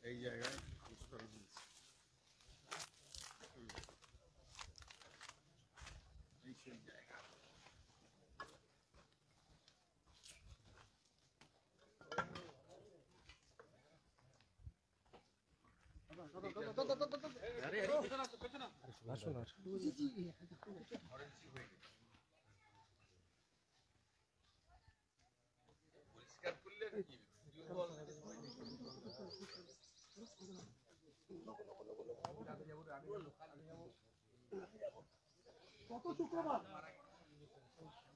এই জায়গায়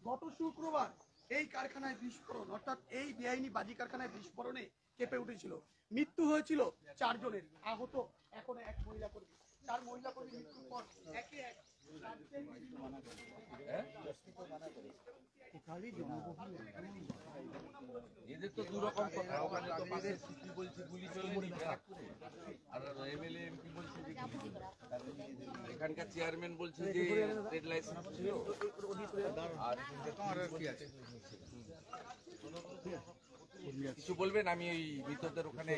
গত শুক্রবার এই কারখানায় বিস্ফোরণ, অর্থাৎ এই বেআইনি বাজি কারখানায় বিস্ফোরণে কেঁপে উঠেছিল। মৃত্যু হয়েছিল 4 জনের, আহত এখন এক মহিলা কর্মী। 4 মহিলা কর্মী মৃত্যুর পর একে এক এদের তো দুরকম কথা, ওখানে তো পাশে সিপি বলছে গুলি চলেনি ব্যারাকপুরে, আর এমএলএ এমপি বলছে যে এখানকার চেয়ারম্যান বলছে যে ট্রেড লাইসেন্স ছিল। আর কি আছে কিছু বলবেন? আমি ওই মৃতদের ওখানে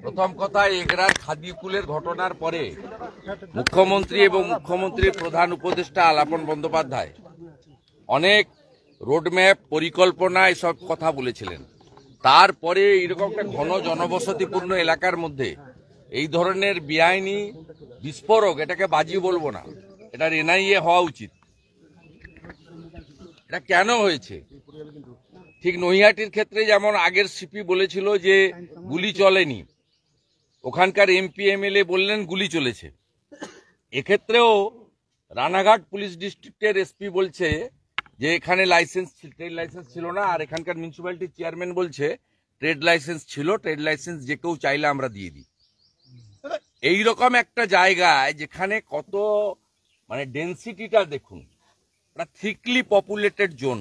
প্রথম কথা, এগরার খাদিকুলের ঘটনার পরে মুখ্যমন্ত্রী এবং মুখ্যমন্ত্রীর প্রধান উপদেষ্টা আলাপন বন্দ্যোপাধ্যায় অনেক রোডম্যাপ, পরিকল্পনা এসব কথা বলেছিলেন। তারপরে এরকম একটা ঘন জনবসতিপূর্ণ এলাকার মধ্যে এই ধরনের বেআইনি বিস্ফোরক, এটাকে বাজি বলবো না, এটার এনআইএ হওয়া উচিত। এটা কেন হয়েছে? ঠিক নৈহাটির ক্ষেত্রে যেমন আগের সিপি বলেছিল যে গুলি চলেনি, ওখানকার এমপি এমএলএ বললেন গুলি চলেছে। এক্ষেত্রেও রানাঘাট পুলিশ ডিস্ট্রিক্টের এসপি বলছে যে এখানে ট্রেড লাইসেন্স ছিল না, আর এখানকার মিউনিসিপ্যালিটির চেয়ারম্যান বলছে ট্রেড লাইসেন্স ছিল, ট্রেড লাইসেন্স যে কেউ চাইলে আমরা দিয়ে দিই। এইরকম একটা জায়গায় যেখানে কত মানে ডেন্সিটিটা দেখুন, একটা থিকলি পপুলেটেড জোন,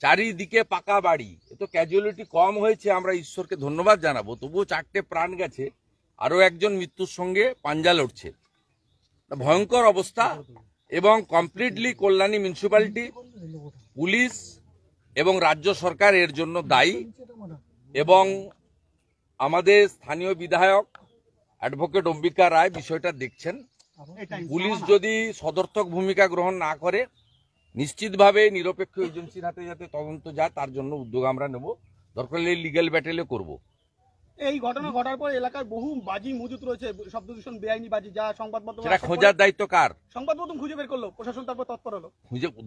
চারিদিকে পাকা বাড়ি, এ তো ক্যাজুয়ালিটি কম হয়েছে, আমরা ঈশ্বরকে ধন্যবাদ জানাবো। তবুও 4টে প্রাণ গেছে, আরো একজন মৃত্যুর সঙ্গে পাঞ্জা লড়ছে। ভয়ঙ্কর অবস্থা। এবং কমপ্লিটলি কল্যাণী মিউনিসিপ্যালিটি, পুলিশ এবং রাজ্য সরকার এর জন্য দায়ী। এবং আমাদের স্থানীয় বিধায়ক অ্যাডভোকেট অম্বিকা রায় বিষয়টা দেখছেন। পুলিশ যদি সদর্থক ভূমিকা গ্রহণ না করে, নিশ্চিতভাবে নিরপেক্ষ এজেন্সির হাতে যাতে তদন্ত যায় তার জন্য উদ্যোগ আমরা নেব, দরকার হলে লিগ্যাল ব্যাটেলে করব। এই ঘটনা ঘটার পর এলাকায় বহু বাজি মজুত রয়েছে, শব্দ দূষণ, বেআইনি বাজি, যা সংবাদ মাধ্যমে সেটা খোঁজার দায়িত্ব কার? সংবাদ মাধ্যম খুঁজে বের করলো, প্রশাসন তারপর তৎপর হলো।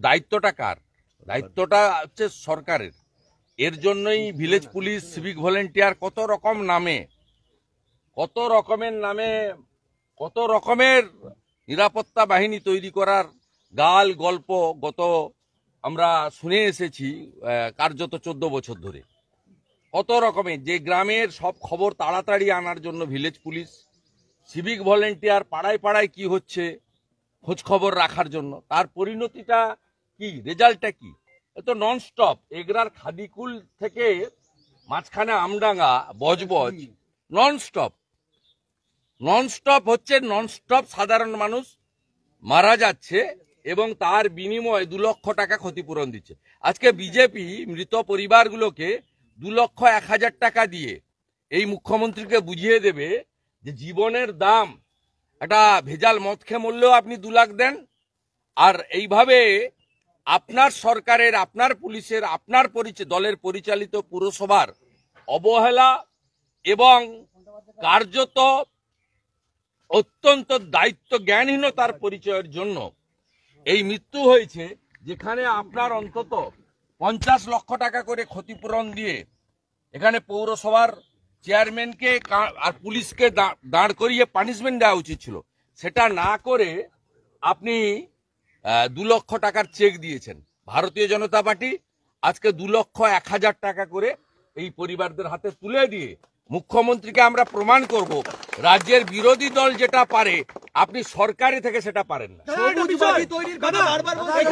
দায়িত্বটা কার? দায়িত্বটা হচ্ছে সরকারের। এর জন্যই ভিলেজ পুলিশ, সিভিক ভলেন্টিয়ার, কত রকমের নামে কত রকমের নিরাপত্তা বাহিনী তৈরি করার গাল গল্প গত আমরা শুনে এসেছি কার্যত 14 বছর ধরে। কত রকমের, যে গ্রামের সব খবর তাড়াতাড়ি আনার জন্য ভিলেজ পুলিশ, সিভিক ভলেন্টিয়ার পাড়ায় পাড়ায় কি হচ্ছে খোঁজ খবর রাখার জন্য, তার পরিণতিটা কি, রেজাল্টটা কি? এত নন স্টপ। এগরার খাদিকুল থেকে মাঝখানে আমডাঙ্গা, বজবজ, নন স্টপ হচ্ছে, নন স্টপ সাধারণ মানুষ মারা যাচ্ছে এবং তার বিনিময়ে 2 লক্ষ টাকা ক্ষতিপূরণ দিচ্ছে। আজকে বিজেপি মৃত পরিবারগুলোকে 2,01,000 টাকা দিয়ে এই মুখ্যমন্ত্রীকে বুঝিয়ে দেবে যে জীবনের দাম, একটা ভেজাল মদ খেয়ে মরলেও আপনি 2 লাখ দেন। আর এইভাবে আপনার সরকারের, আপনার পুলিশের, আপনার দলের পরিচালিত পুরসভার অবহেলা এবং কার্যত অত্যন্ত দায়িত্ব জ্ঞানহীনতার পরিচয়ের জন্য এই মৃত্যু হয়েছে, যেখানে আপনার অন্তত 50 লক্ষ টাকা করে ক্ষতিপূরণ দিয়ে এখানে পৌরসভার চেয়ারম্যানকে আর পুলিশকে দাঁড় করিয়ে পানিশমেন্ট দেওয়া উচিত ছিল। সেটা না করে আপনি 2 লক্ষ টাকার চেক দিয়েছেন। ভারতীয় জনতা পার্টি আজকে 2,01,000 টাকা করে এই পরিবারদের হাতে তুলে দিয়ে মুখ্যমন্ত্রীকে আমরা প্রমাণ করব রাজ্যের বিরোধী দল যেটা পারে আপনি সরকারি থেকে সেটা পারেন না। তৈরির কথা বারবার বলছেন।